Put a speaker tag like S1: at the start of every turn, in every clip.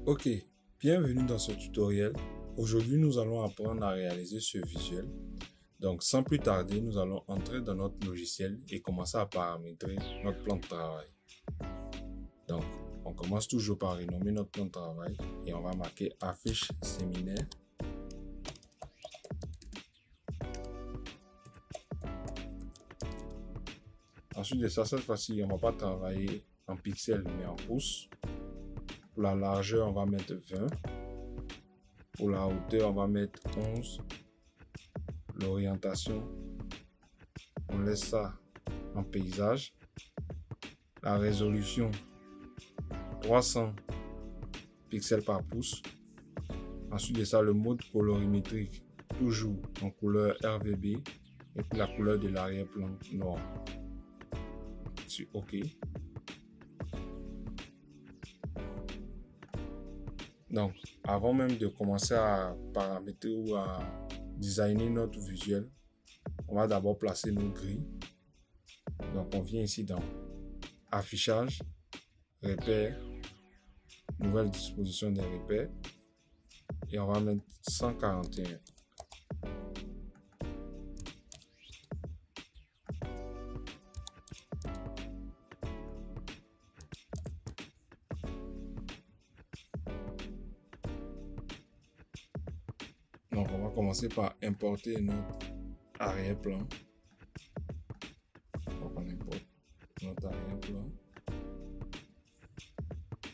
S1: Ok, bienvenue dans ce tutoriel. Aujourd'hui, nous allons apprendre à réaliser ce visuel. Donc, sans plus tarder, nous allons entrer dans notre logiciel et commencer à paramétrer notre plan de travail. Donc, on commence toujours par renommer notre plan de travail et on va marquer affiche séminaire. Ensuite de ça, cette fois-ci, on ne va pas travailler en pixels mais en pouces. Pour la largeur, on va mettre 20. Pour la hauteur, on va mettre 11. L'orientation, on laisse ça en paysage. La résolution, 300 pixels par pouce. Ensuite de ça, le mode colorimétrique, toujours en couleur RGB. Et puis la couleur de l'arrière-plan noir. Sur OK. Donc, avant même de commencer à paramétrer ou à designer notre visuel, on va d'abord placer nos grilles. Donc, on vient ici dans Affichage, Repères, Nouvelle disposition des repères. Et on va mettre 141. Donc, on va commencer par importer notre arrière-plan. Donc, on importe notre arrière-plan.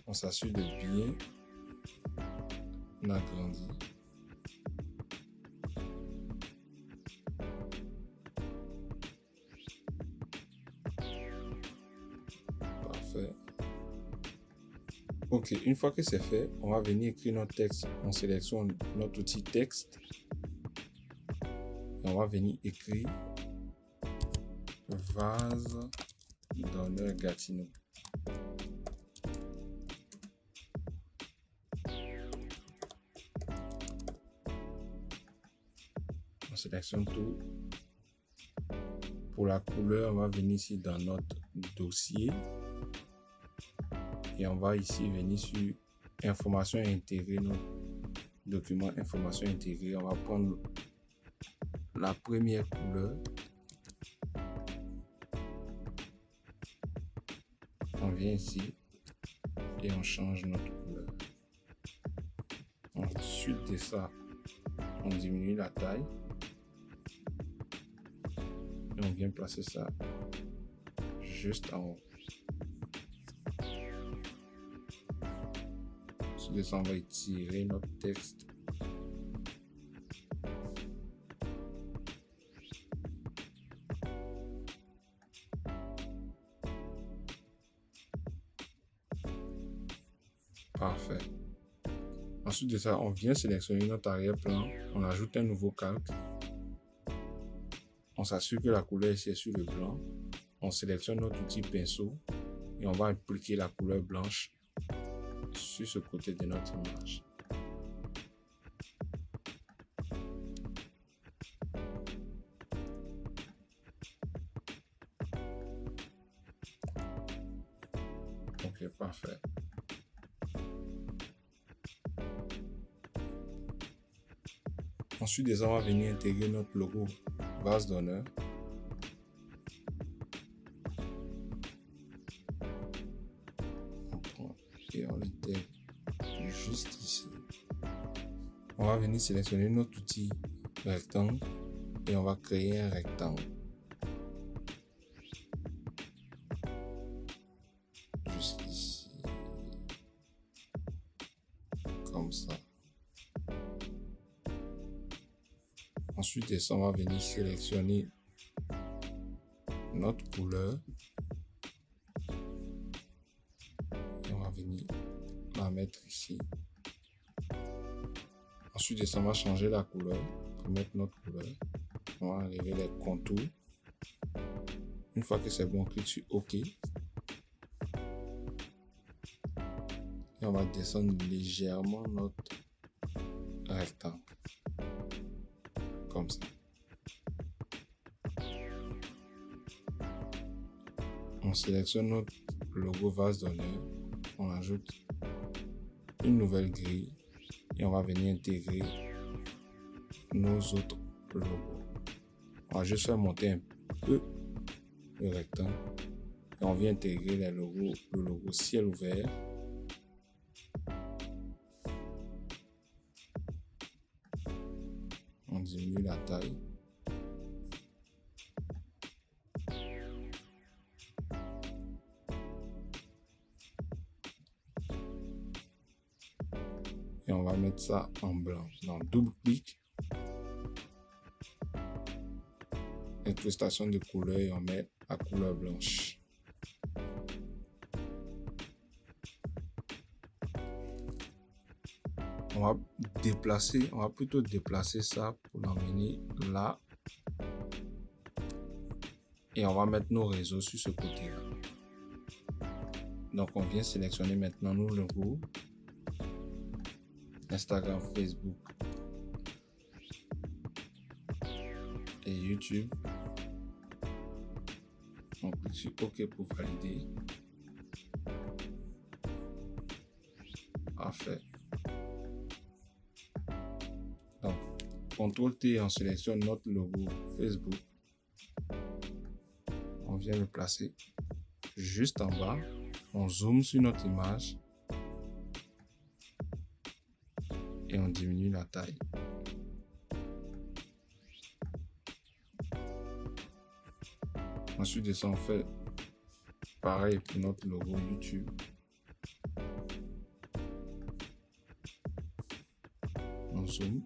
S1: On s'assure de bien l'agrandir. Parfait. Ok, une fois que c'est fait, on va venir écrire notre texte. On sélectionne notre outil texte. Et on va venir écrire vase d'honneur Gatineau. On sélectionne tout. Pour la couleur, on va venir ici dans notre dossier. Et on va ici venir sur information intégrée, notre document information intégrée. On va prendre la première couleur. On vient ici et on change notre couleur. Ensuite de ça, on diminue la taille. Et on vient placer ça juste en haut. Ensuite de ça, on va étirer notre texte. Parfait. Ensuite de ça, on vient sélectionner notre arrière-plan. On ajoute un nouveau calque. On s'assure que la couleur ici est sur le blanc. On sélectionne notre outil pinceau et on va appliquer la couleur blanche sur ce côté de notre image. Ok, parfait. Ensuite, on va venir intégrer notre logo vase d'honneur. Et on l'intègre juste ici. On va venir sélectionner notre outil rectangle et on va créer un rectangle. Jusqu'ici. Comme ça. Ensuite, on va venir sélectionner notre couleur. Et on va venir la mettre ici. Ensuite, on va changer la couleur pour mettre notre couleur. On va enlever les contours. Une fois que c'est bon, on clique sur OK. Et on va descendre légèrement notre rectangle. Comme ça. On sélectionne notre logo vase d'honneur. On ajoute une nouvelle grille et on va venir intégrer nos autres logos. On va juste faire monter un peu le rectangle et on vient intégrer les logos, le logo ciel ouvert. On diminue la taille. Et on va mettre ça en blanc. Donc, double-clic. Incrustation de couleur et on met la couleur blanche. On va plutôt déplacer ça pour l'emmener là. Et on va mettre nos réseaux sur ce côté-là. Donc, on vient sélectionner maintenant nos logos. Instagram, Facebook et YouTube. On clique sur OK pour valider. Parfait. Donc, CTRL-T, on sélectionne notre logo Facebook. On vient le placer juste en bas. On zoome sur notre image. Et on diminue la taille. Ensuite de ça, on fait pareil pour notre logo YouTube. On zoome.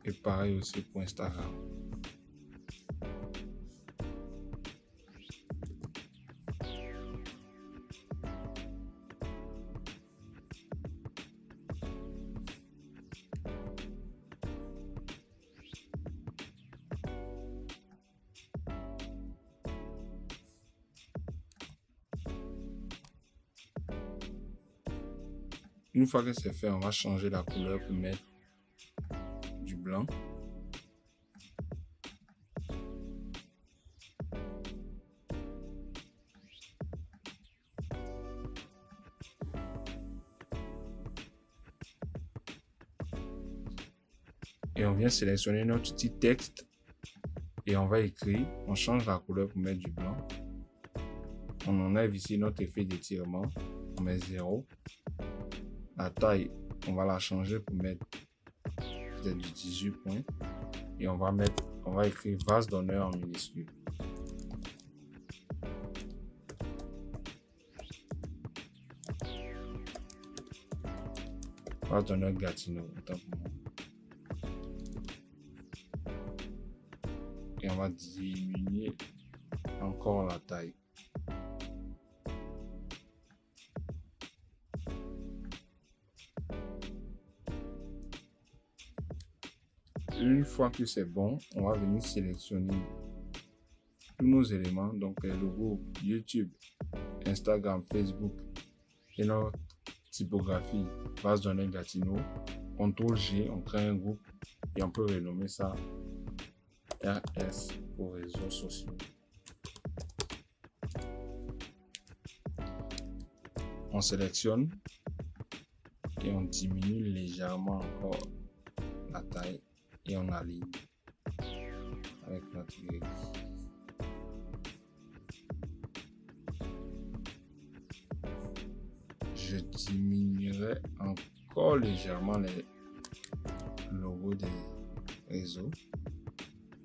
S1: Et pareil aussi pour Instagram. Une fois que c'est fait, on va changer la couleur pour mettre du blanc. Et on vient sélectionner notre petit texte et on va écrire, on change la couleur pour mettre du blanc. On enlève ici notre effet d'étirement, on met 0. La taille, on va la changer pour mettre peut-être du 18 points. Et on va écrire vase d'honneur en minuscule. Vase d'honneur Gatineau, autant pour moi. Et on va diminuer encore la taille. Une fois que c'est bon, on va venir sélectionner tous nos éléments, donc les logos YouTube, Instagram, Facebook et notre typographie Vase d'honneur Gatineau. CTRL-G, on crée un groupe et on peut renommer ça RS pour réseaux sociaux. On sélectionne et on diminue légèrement encore la taille et on aligne avec notre grille. Je diminuerai encore légèrement les logos des réseaux.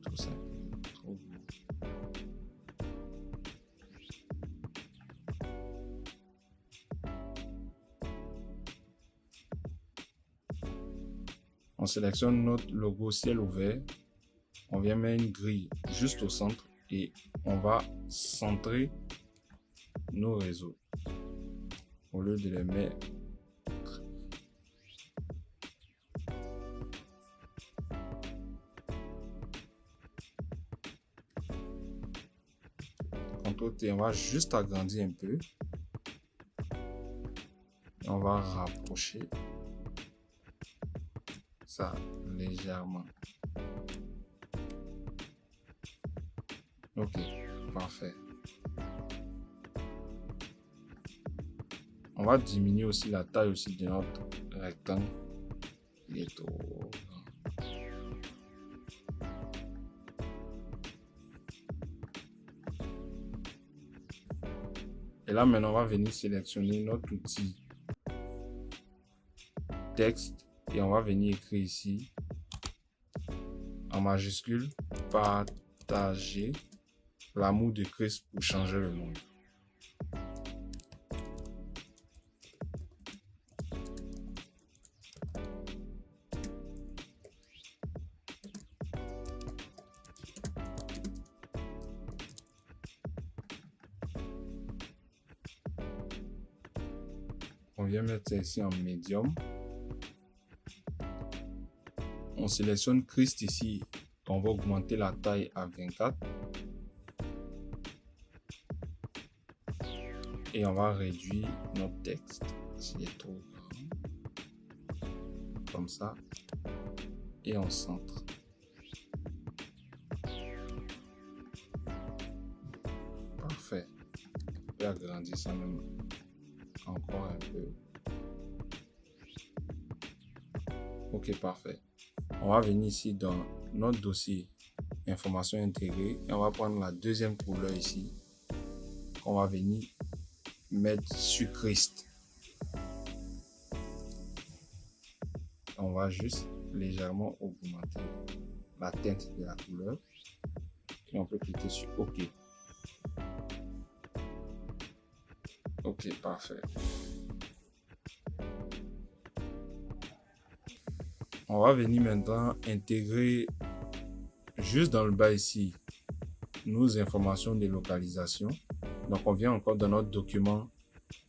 S1: Tout simplement, trop beau. On sélectionne notre logo ciel ouvert. On vient mettre une grille juste au centre et on va centrer nos réseaux au lieu de les mettre. CTRL-T, on va juste agrandir un peu. Et on va rapprocher. ça légèrement. Ok, parfait. On va diminuer aussi la taille aussi de notre rectangle. Il est trop grand. Et là, maintenant, on va venir sélectionner notre outil texte et on va venir écrire ici en majuscule partager l'amour de Christ pour changer le monde. On vient mettre ça ici en médium. On sélectionne Christ ici. On va augmenter la taille à 24. Et on va réduire notre texte s'il est trop grand. Comme ça. Et on centre. Parfait. On peut agrandir ça même encore un peu. Ok, parfait. On va venir ici dans notre dossier information intégrée et on va prendre la deuxième couleur ici. On va venir mettre sur Christ. On va juste légèrement augmenter la teinte de la couleur et on peut cliquer sur OK. Ok, parfait. On va venir maintenant intégrer juste dans le bas ici nos informations de localisation. Donc on vient encore dans notre document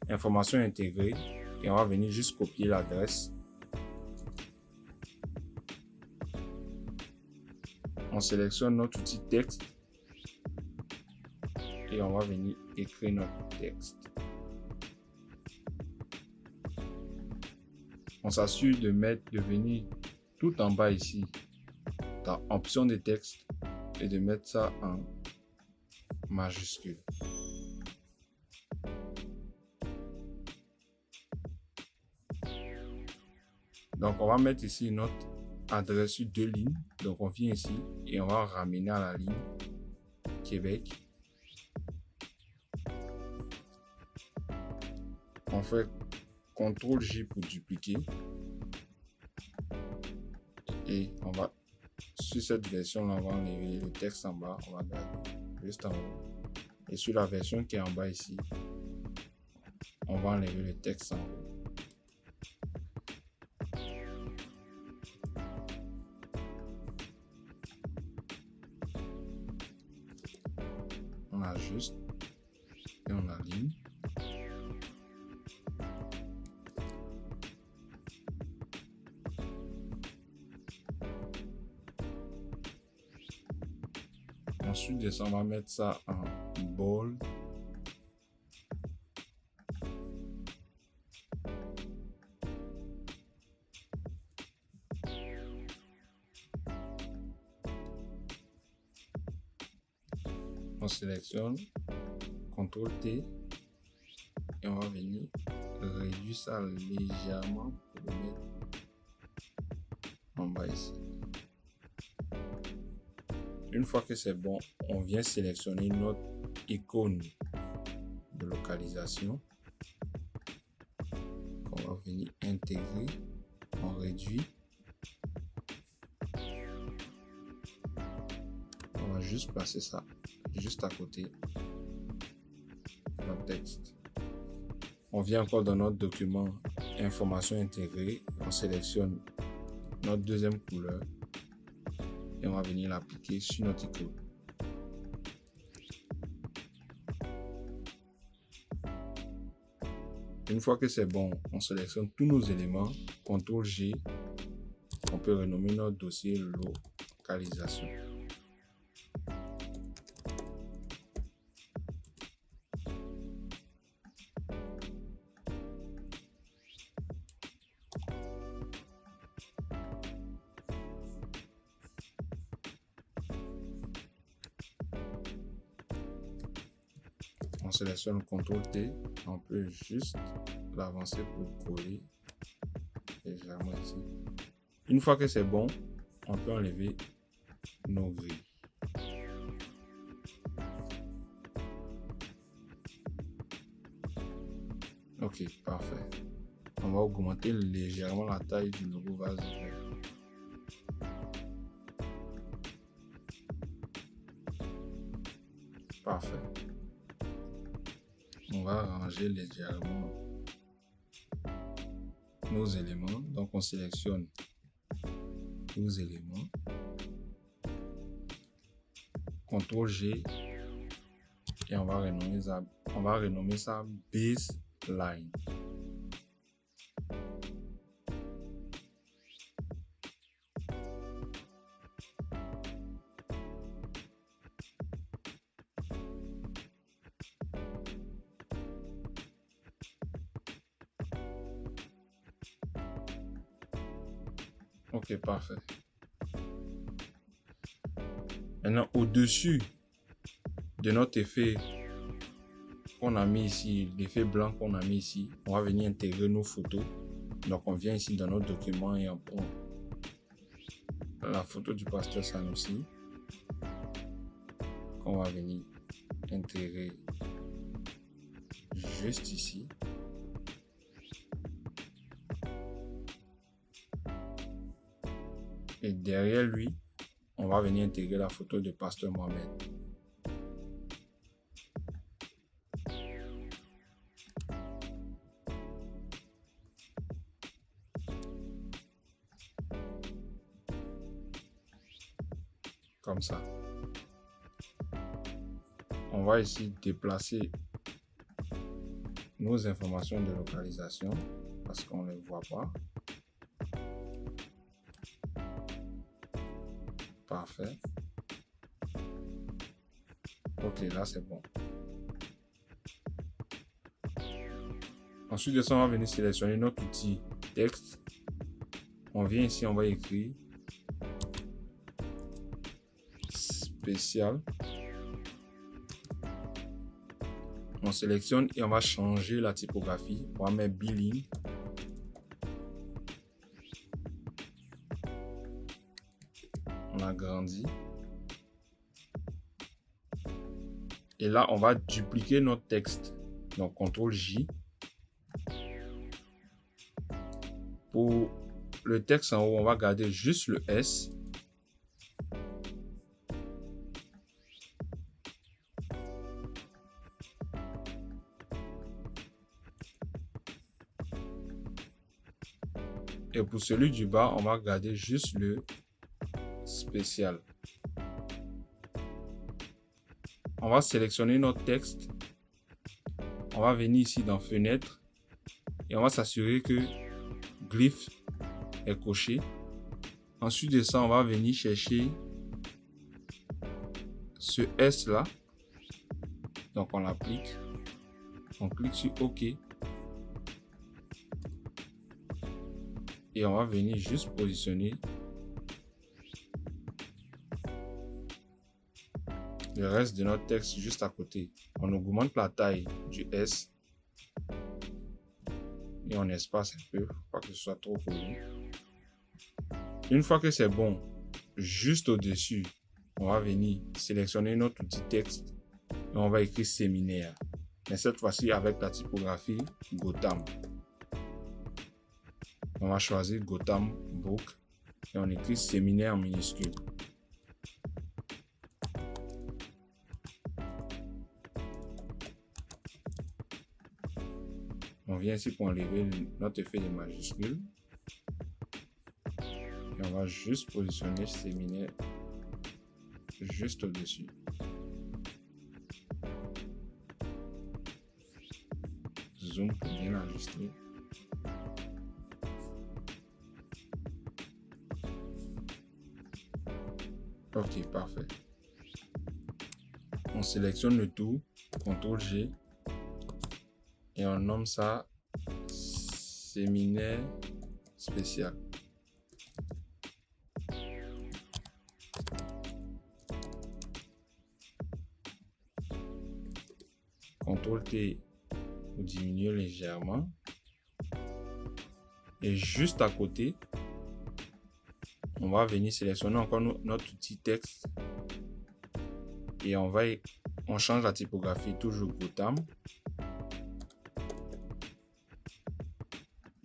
S1: information intégrée et on va venir juste copier l'adresse. On sélectionne notre outil texte et on va venir écrire notre texte. On s'assure de venir tout en bas ici dans option de texte et de mettre ça en majuscule. Donc on va mettre ici notre adresse sur 2 lignes. Donc on vient ici et on va ramener à la ligne Québec. On fait CTRL-J pour dupliquer. Et on va, sur cette version là, on va enlever le texte en bas, on va garder juste en haut. Et sur la version qui est en bas ici, on va enlever le texte en haut. On ajuste et on aligne. Ensuite de ça, on va mettre ça en bold. On sélectionne, CTRL-T et on va venir réduire ça légèrement pour le mettre en bas ici. Une fois que c'est bon, on vient sélectionner notre icône de localisation qu'on va venir intégrer. On réduit. On va juste placer ça juste à côté de notre texte. On vient encore dans notre document information intégrée. On sélectionne notre deuxième couleur. Et on va venir l'appliquer sur notre icône. Une fois que c'est bon, on sélectionne tous nos éléments, CTRL-G, on peut renommer notre dossier localisation. On sélectionne CTRL T. On peut juste l'avancer pour coller légèrement ici. Une fois que c'est bon, on peut enlever nos grilles. Ok, parfait. On va augmenter légèrement la taille du nouveau vase vert. Parfait. On va ranger légèrement nos éléments. Donc on sélectionne nos éléments. CTRL G et on va renommer ça baseline. Ok, parfait. Maintenant, au-dessus de notre effet qu'on a mis ici, l'effet blanc qu'on a mis ici, on va venir intégrer nos photos. Donc, on vient ici dans notre document et on prend la photo du pasteur Sanusi qu'on va venir intégrer juste ici. Et derrière lui, on va venir intégrer la photo de pasteur Mohamed. Comme ça. On va ici déplacer nos informations de localisation parce qu'on ne les voit pas. Parfait. Ok, là c'est bon. Ensuite de ça, on va venir sélectionner notre outil texte. On vient ici, on va écrire spécial. On sélectionne et on va changer la typographie. On va mettre bilingue. On agrandit. Et là, on va dupliquer notre texte. Donc, CTRL J. Pour le texte en haut, on va garder juste le S. Et pour celui du bas, on va garder juste le spécial. On va sélectionner notre texte. On va venir ici dans Fenêtre. Et on va s'assurer que glyphe est coché. Ensuite de ça, on va venir chercher ce S là. Donc on l'applique. On clique sur OK. Et on va venir juste positionner le reste de notre texte juste à côté. On augmente la taille du S et on espace un peu pour pas que ce soit trop collé. Une fois que c'est bon, juste au-dessus, on va venir sélectionner notre outil texte et on va écrire séminaire. Mais cette fois-ci avec la typographie Gotham. On va choisir Gotham Book et on écrit séminaire en minuscule. On vient ici pour enlever notre effet de majuscule. Et on va juste positionner séminaire juste au-dessus. Zoom pour bien ajuster. Ok, parfait. On sélectionne le tout, CTRL G, et on nomme ça séminaire spécial. CTRL-T pour diminuer légèrement. Et juste à côté, on va venir sélectionner encore notre outil texte. Et on change la typographie, toujours Gotham.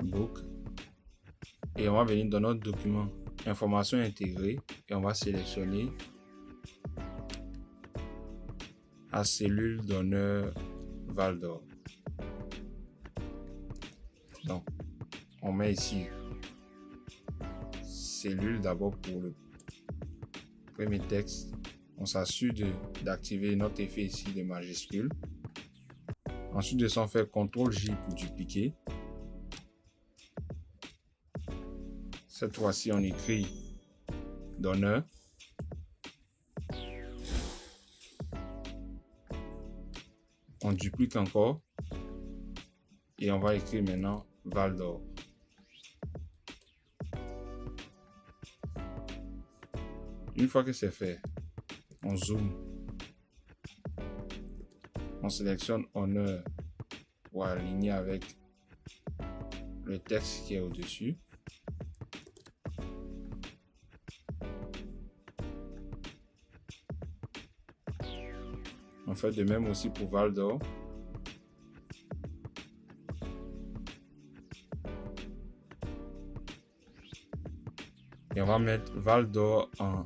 S1: Book. Et on va venir dans notre document information intégrée et on va sélectionner à cellule donneur Val d'Or. Donc, on met ici cellule d'abord pour le premier texte. On s'assure d'activer notre effet ici de majuscule. Ensuite de ça, on fait CTRL-J pour dupliquer. Cette fois-ci, on écrit donneur. On duplique encore. Et on va écrire maintenant Val d'Or. Une fois que c'est fait, on zoome. On sélectionne honneur pour aligner avec le texte qui est au-dessus. On fait de même aussi pour Val d'Or. Et on va mettre Val d'Or en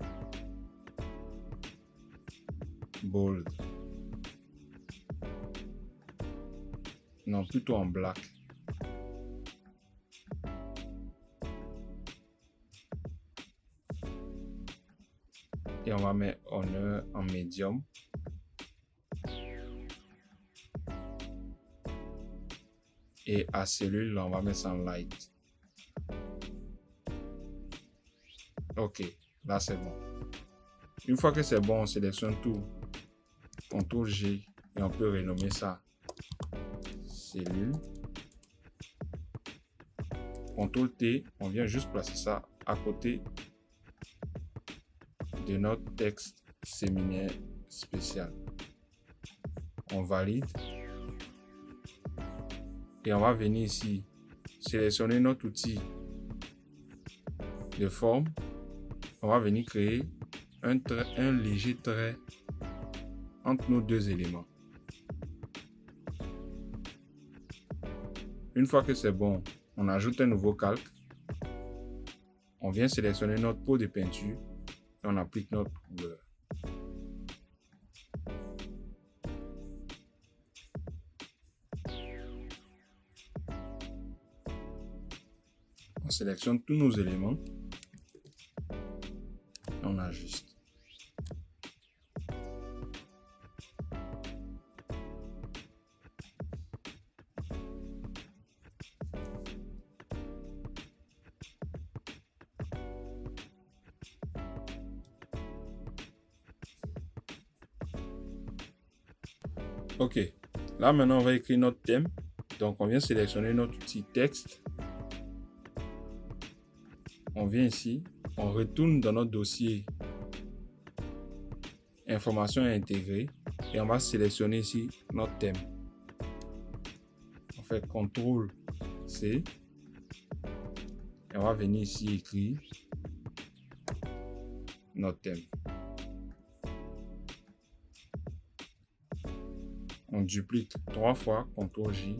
S1: bold. Non, plutôt en black. Et on va mettre honneur en medium. Et à cellule, on va mettre ça en light. Ok, là c'est bon. Une fois que c'est bon, on sélectionne tout. CTRL-G et on peut renommer ça cellule. CTRL-T, on vient juste placer ça à côté de notre texte séminaire spécial. On valide. Et on va venir ici, sélectionner notre outil de forme. On va venir créer un léger trait entre nos deux éléments. Une fois que c'est bon, on ajoute un nouveau calque. On vient sélectionner notre pot de peinture et on applique notre couleur. On sélectionne tous nos éléments et on ajuste. Ok, là maintenant on va écrire notre thème. Donc on vient sélectionner notre outil texte. On vient ici, on retourne dans notre dossier information intégrée et on va sélectionner ici notre thème. On fait CTRL-C et on va venir ici écrire notre thème. On duplique 3 fois, CTRL-J.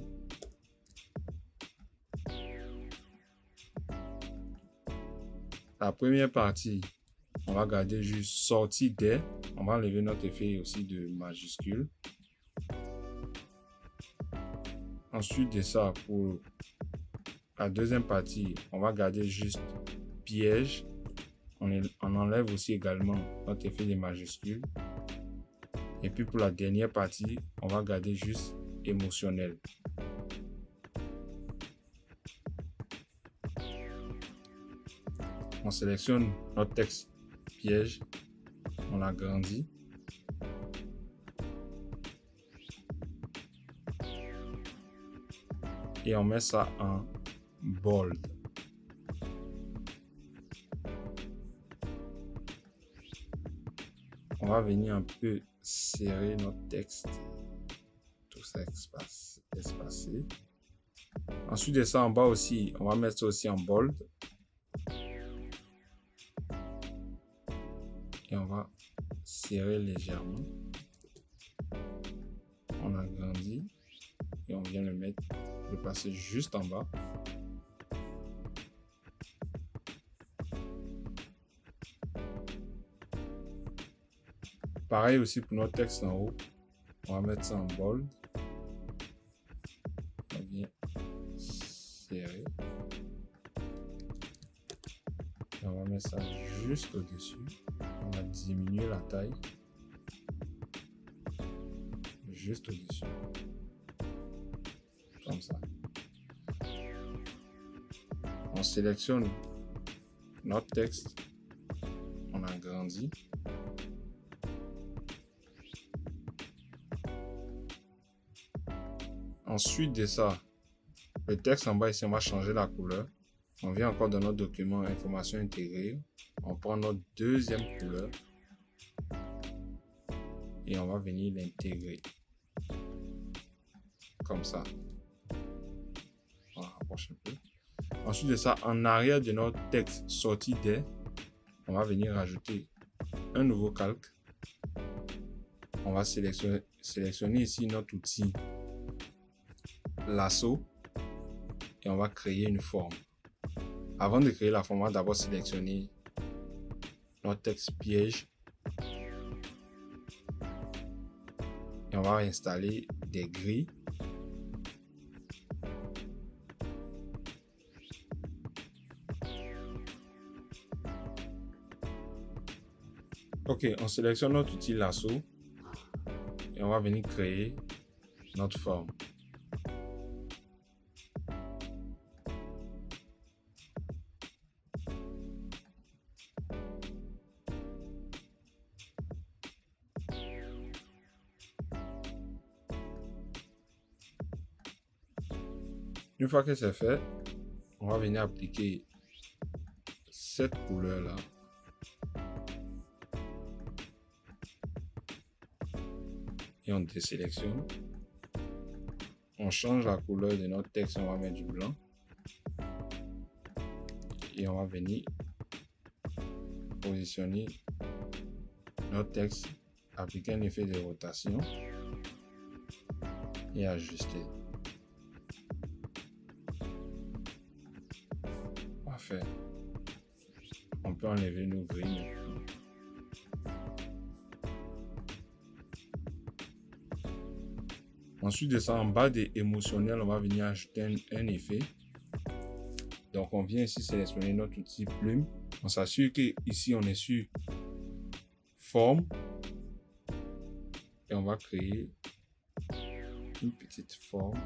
S1: La première partie, on va garder juste sortie des. On va enlever notre effet aussi de majuscule. Ensuite de ça, pour la deuxième partie, on va garder juste piège. On enlève aussi également notre effet de majuscule. Et puis pour la dernière partie, on va garder juste émotionnel. On sélectionne notre texte piège, on l'agrandit. Et on met ça en bold. On va venir un peu serrer notre texte. Tout ça espacé. Ensuite de ça, en bas aussi, on va mettre ça aussi en bold. Et on va serrer légèrement. On agrandit. Et on vient le passer juste en bas. Pareil aussi pour notre texte en haut. On va mettre ça en bold. On vient serrer. Et on va mettre ça juste au-dessus. On va diminuer la taille. Juste au-dessus. Comme ça. On sélectionne notre texte. On agrandit. Ensuite de ça, le texte en bas ici, on va changer la couleur. On vient encore dans notre document information intégrée. On prend notre deuxième couleur et on va venir l'intégrer. Comme ça. On rapproche un peu. Ensuite de ça, en arrière de notre texte sorti des, on va venir rajouter un nouveau calque. On va sélectionner ici notre outil lasso et on va créer une forme. Avant de créer la forme, on va d'abord sélectionner notre texte piège et on va installer des grilles. Ok, on sélectionne notre outil lasso et on va venir créer notre forme. Une fois que c'est fait, on va venir appliquer cette couleur là. Et on désélectionne. On change la couleur de notre texte, on va mettre du blanc. Et on va venir positionner notre texte, appliquer un effet de rotation et ajuster. Parfait. On peut enlever nos grilles maintenant. Ensuite de ça, en bas des émotionnels, on va venir ajouter un effet. Donc on vient ici sélectionner notre outil plume. On s'assure que ici on est sur forme. Et on va créer une petite forme.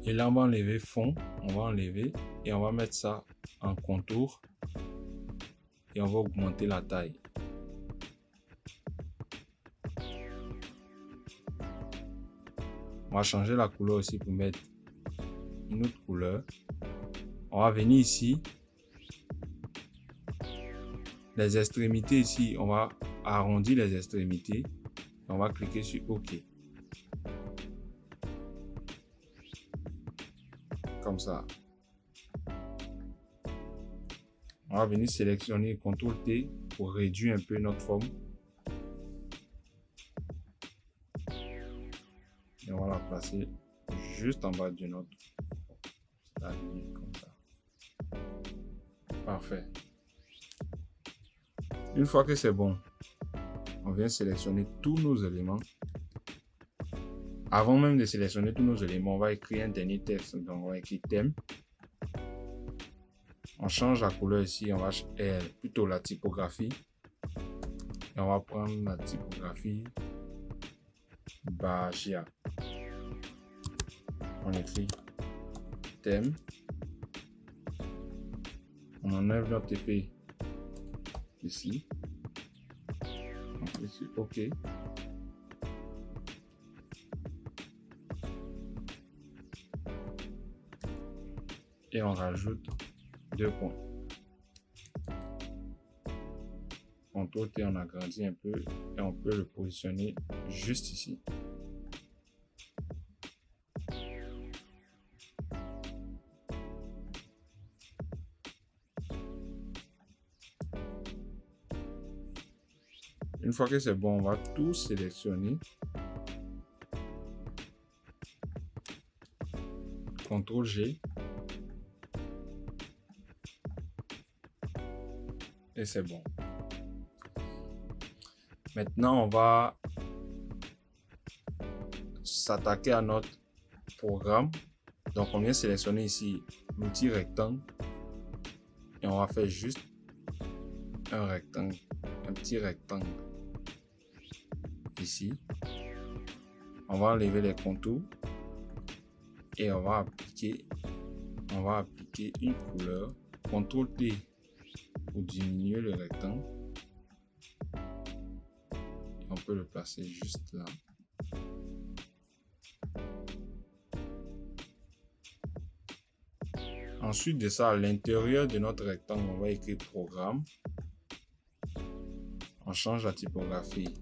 S1: Et là, on va enlever fond, on va enlever et on va mettre ça en contour et on va augmenter la taille. On va changer la couleur aussi pour mettre une autre couleur. On va venir ici. Les extrémités ici, on va arrondir les extrémités. Et on va cliquer sur OK. Comme ça. On va venir sélectionner CTRL T pour réduire un peu notre forme. Et on va la placer juste en bas de notre ligne comme ça. Parfait. Une fois que c'est bon, on vient sélectionner tous nos éléments. Avant même de sélectionner tous nos éléments, on va écrire un dernier texte. Donc on va écrire thème. On change la couleur ici, on va plutôt la typographie. Et on va prendre la typographie Bahia. On écrit thème. On enlève notre effet ici. On Ici, OK. Et on rajoute 2 points. CTRL T, on agrandit un peu et on peut le positionner juste ici. Une fois que c'est bon, on va tout sélectionner. CTRL G. Et c'est bon. Maintenant, on va s'attaquer à notre programme. Donc, on vient sélectionner ici l'outil rectangle. Et on va faire juste un rectangle, un petit rectangle. Ici. On va enlever les contours. Et on va appliquer une couleur. CTRL T pour diminuer le rectangle. Et on peut le placer juste là. Ensuite de ça, à l'intérieur de notre rectangle, on va écrire programme. On change la typographie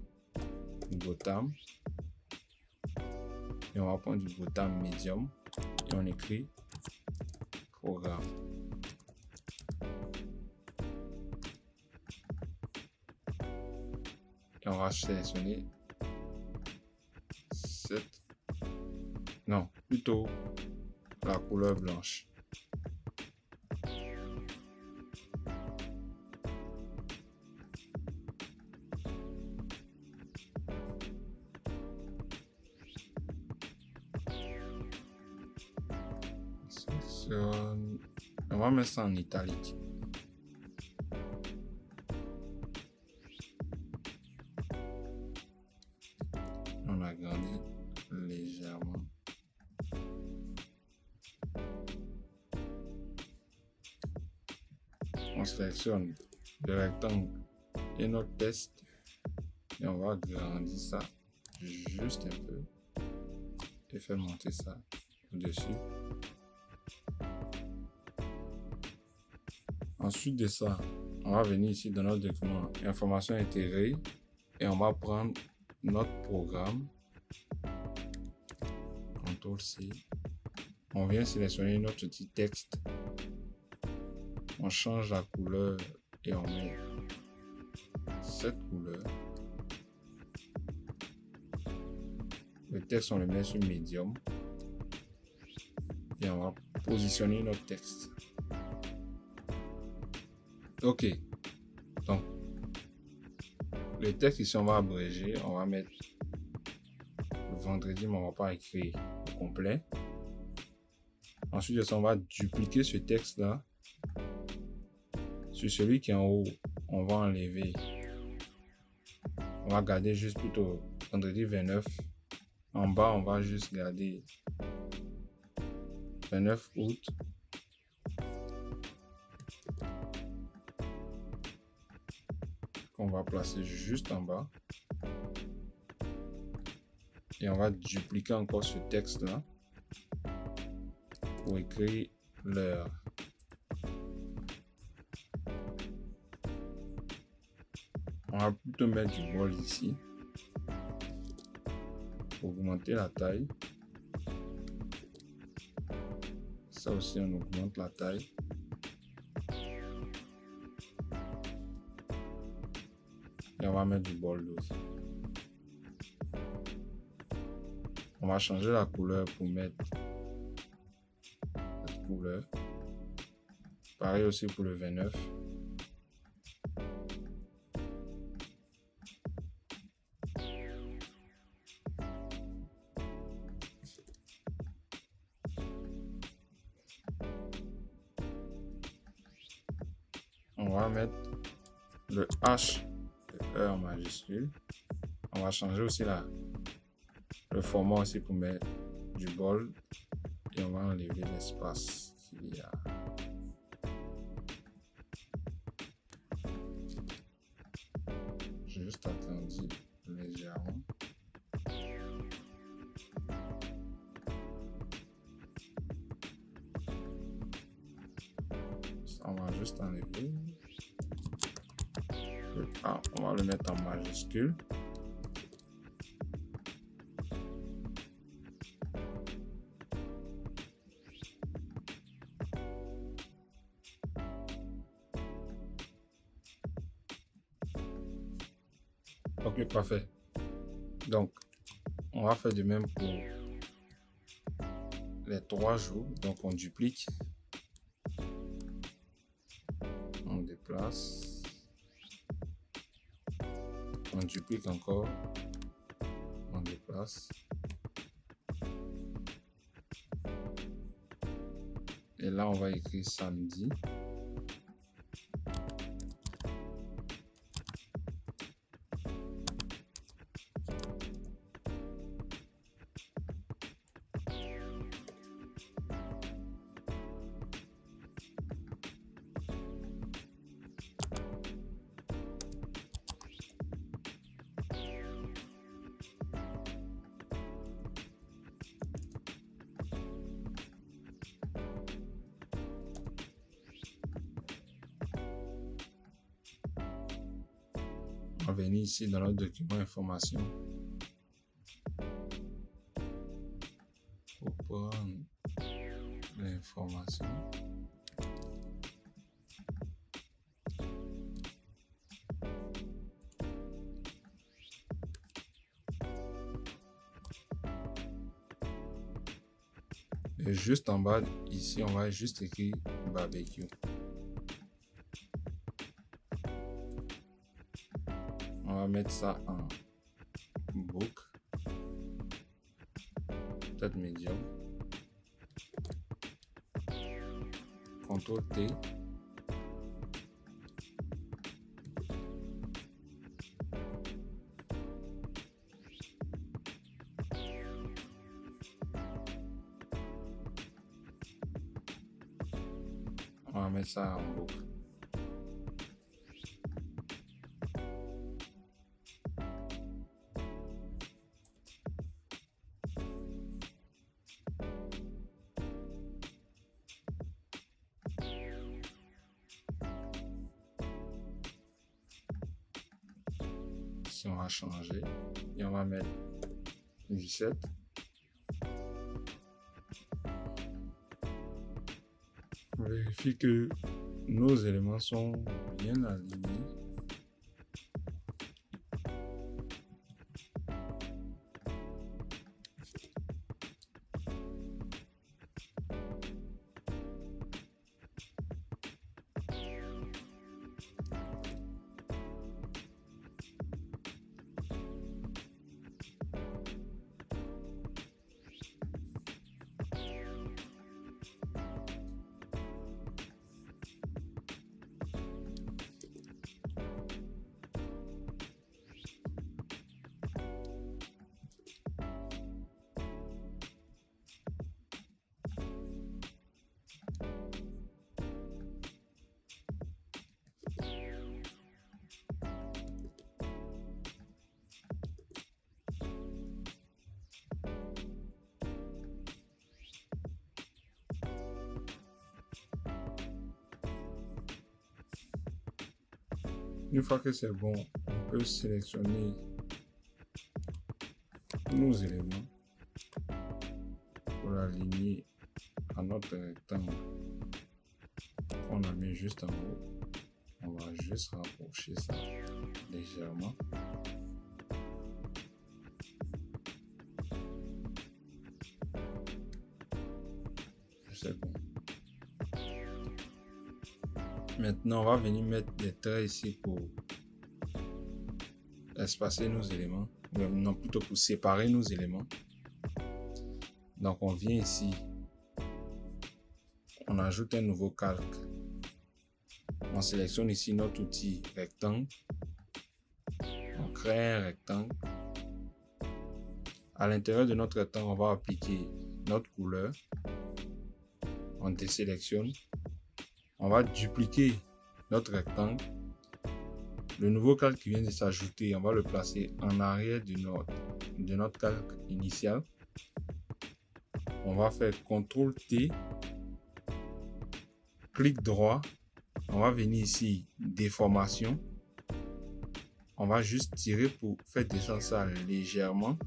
S1: Gotham. Et on va prendre du Gotham Medium. Et on écrit programme. Et on va sélectionner plutôt la couleur blanche. On va mettre ça en italique. On agrandit légèrement. On sélectionne le rectangle et notre test et on va agrandir ça juste un peu et faire monter ça au-dessus. Ensuite de ça, on va venir ici dans notre document information intégrée et on va prendre notre programme. CTRL C. On vient sélectionner notre petit texte. On change la couleur et on met cette couleur. Le texte, on le met sur médium. Et on va positionner notre texte. OK. Donc, le texte ici, on va abréger. On va mettre le vendredi, mais on va pas écrire au complet. Ensuite, on va dupliquer ce texte-là. Sur celui qui est en haut, on va enlever. On va garder juste plutôt vendredi 29. En bas, on va juste garder 29 août. Qu'on va placer juste en bas. Et on va dupliquer encore ce texte-là pour écrire l'heure. On va plutôt mettre du bol ici pour augmenter la taille. Ça aussi, on augmente la taille. Et on va mettre du bol aussi. On va changer la couleur pour mettre cette couleur. Pareil aussi pour le 29. On va mettre le H de E en majuscule. On va changer aussi le format aussi pour mettre du bold. Et on va enlever l'espace qu'il y a. Juste attendre. agrandit légèrement. Ça, on va juste enlever. Ah, on va le mettre en majuscule. Ok, parfait. Donc, on va faire de même pour les 3 jours. Donc, on duplique. On déplace. On duplique encore. On déplace. Et là, on va écrire samedi. On va venir ici dans notre document information pour prendre l'information. Et juste en bas, ici, on va juste écrire barbecue. On va mettre ça en book. Peut-être medium. CTRL T. On va mettre ça en boucle. Si on va changer et on va mettre 17. On vérifie que nos éléments sont bien alignés. Une fois que c'est bon, on peut sélectionner nos éléments pour l'aligner à notre rectangle qu'on a mis juste en haut. On va juste rapprocher ça légèrement. C'est bon. Maintenant, on va venir mettre des traits ici pour espacer nos éléments. Non, plutôt pour séparer nos éléments. Donc, on vient ici. On ajoute un nouveau calque. On sélectionne ici notre outil rectangle. On crée un rectangle. À l'intérieur de notre rectangle, on va appliquer notre couleur. On désélectionne. On va dupliquer notre rectangle. Le nouveau calque qui vient de s'ajouter, on va le placer en arrière de notre calque initial. On va faire CTRL-T, clic droit, on va venir ici, déformation. On va juste tirer pour faire descendre ça légèrement.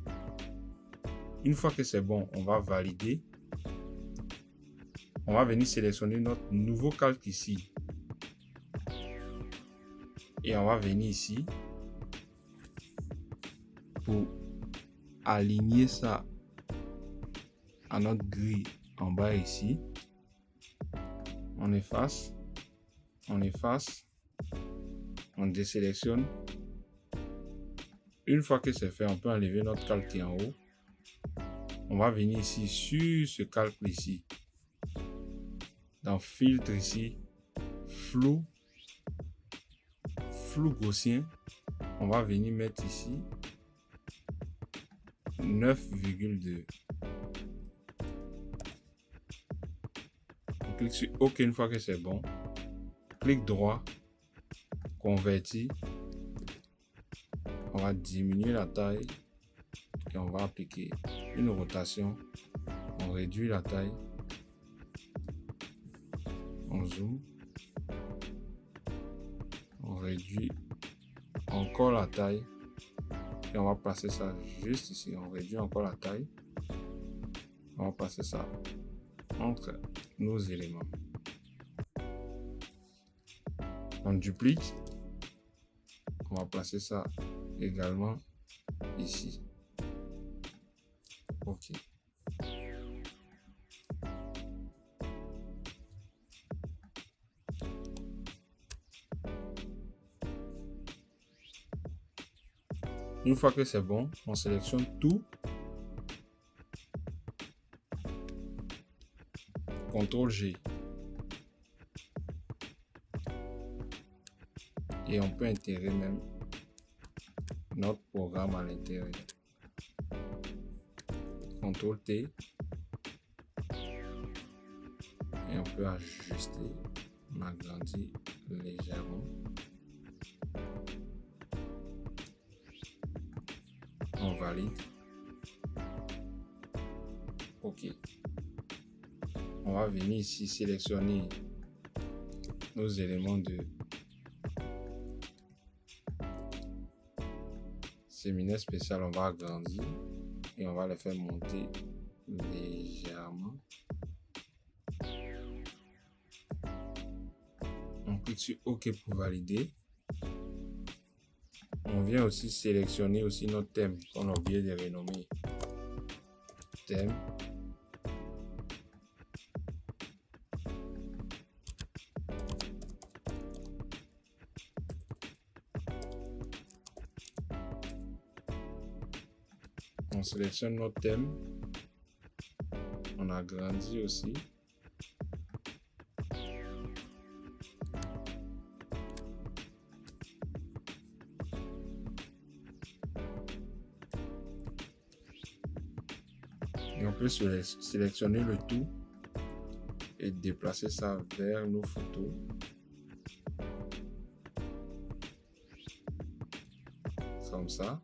S1: Une fois que c'est bon, on va valider. On va venir sélectionner notre nouveau calque ici. Et on va venir ici pour aligner ça à notre grille en bas ici. On efface, on désélectionne. Une fois que c'est fait, on peut enlever notre calque qui est en haut. On va venir ici sur ce calque ici. Dans filtre ici, flou gaussien. On va venir mettre ici 9,2. On clique sur OK une fois que c'est bon. Clic droit, convertir. On va diminuer la taille et on va appliquer une rotation. On réduit la taille. On zoome. On réduit encore la taille. Et on va passer ça juste ici. On réduit encore la taille. On va passer ça entre nos éléments. On duplique. On va placer ça également ici. OK. Une fois que c'est bon, on sélectionne tout. CTRL-G. Et on peut intégrer même notre programme à l'intérieur. CTRL-T. Et on peut ajuster, on agrandit légèrement. On valide. OK. On va venir ici sélectionner nos éléments de séminaire spécial. On va agrandir et on va les faire monter légèrement. On clique sur OK pour valider. On vient aussi sélectionner aussi notre thème qu'on a oublié de renommer. Thème. On sélectionne notre thème. On agrandit aussi. Et on peut sélectionner le tout et déplacer ça vers nos photos. Comme ça.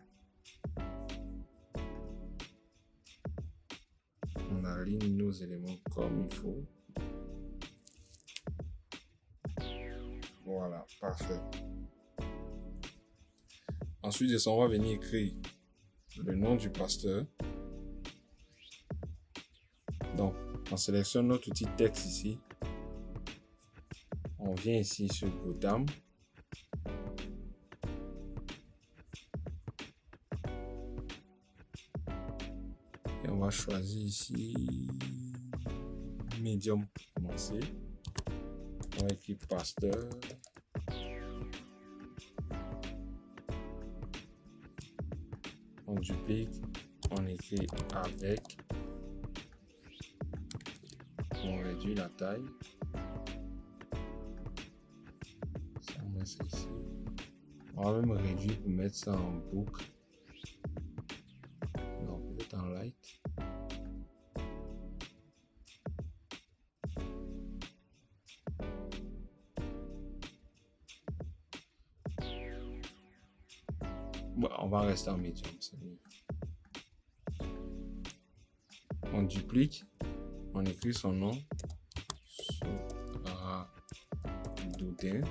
S1: On aligne nos éléments comme il faut. Voilà, parfait. Ensuite de ça, on va venir écrire le nom du pasteur. Donc, on sélectionne notre outil texte ici. On vient ici sur Gotham. Et on va choisir ici Medium pour commencer. On va écrire pasteur. On duplique. On écrit avec. On réduit la taille. Ça, on met ça ici. On va même réduire pour mettre ça en boucle. Non, peut-être en light. Bon, on va rester en médium, c'est mieux. On duplique, on écrit son nom, Sohradoudin.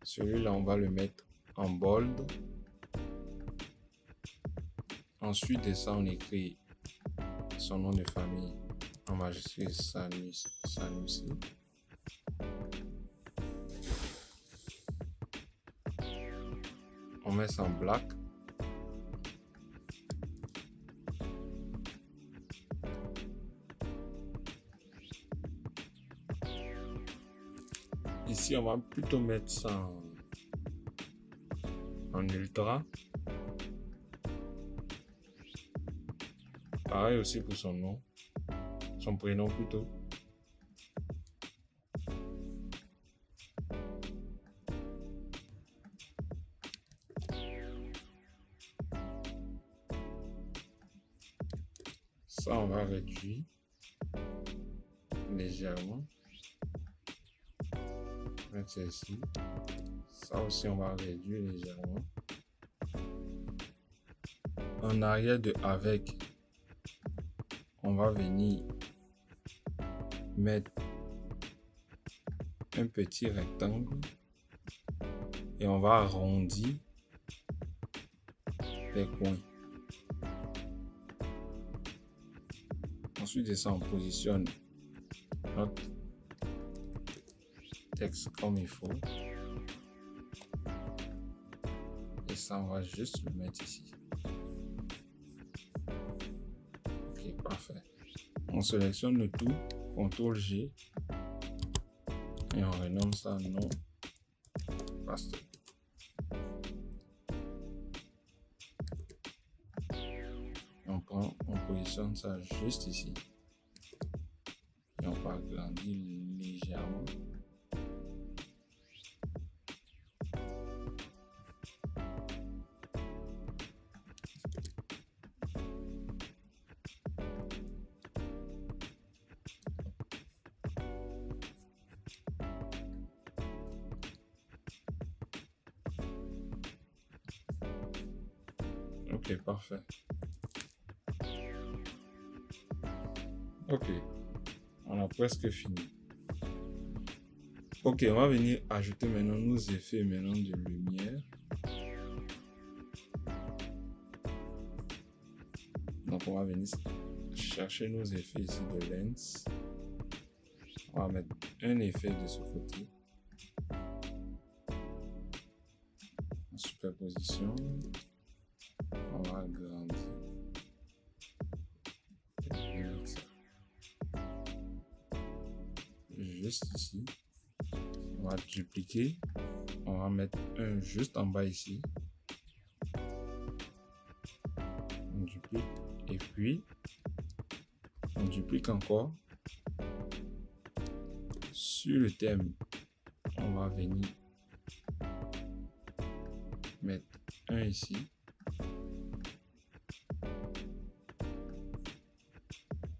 S1: Celui-là, on va le mettre en bold. Ensuite de ça, on écrit son nom de famille en majuscule Sanusi. On met ça en black. Ici, on va plutôt mettre ça en ultra. Pareil aussi pour son nom, son prénom plutôt. Ça, on va réduire légèrement. Mettre ça ici. Ça aussi, on va réduire légèrement. En arrière de avec, on va venir mettre un petit rectangle et on va arrondir les coins. Ensuite de ça, on positionne notre texte comme il faut. Et ça, on va juste le mettre ici. Ok, parfait. On sélectionne le tout, CTRL G, et on renomme ça nom pasteur. On positionne ça juste ici. Et on va agrandir légèrement. Ok, parfait. Ok, on a presque fini. Ok, on va venir ajouter maintenant nos effets maintenant de lumière. Donc on va venir chercher nos effets ici de lens. On va mettre un effet de ce côté. En superposition. On va agrandir. Juste ici. On va dupliquer. On va mettre un juste en bas ici. On duplique. Et puis, on duplique encore. Sur le thème, on va venir mettre un ici.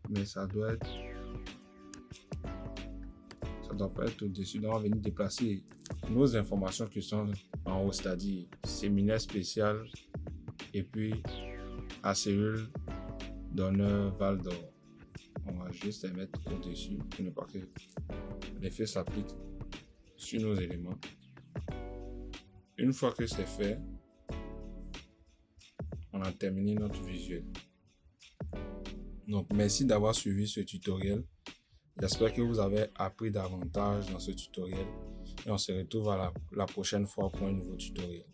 S1: Mais ça doit pas être au-dessus. Donc on va venir déplacer nos informations qui sont en haut, c'est-à-dire séminaire spécial et puis à cellule d'honneur Val d'Or. On va juste les mettre au-dessus pour ne pas que l'effet s'applique sur nos éléments. Une fois que c'est fait, on a terminé notre visuel. Donc merci d'avoir suivi ce tutoriel. J'espère que vous avez appris davantage dans ce tutoriel et on se retrouve à la prochaine fois pour un nouveau tutoriel.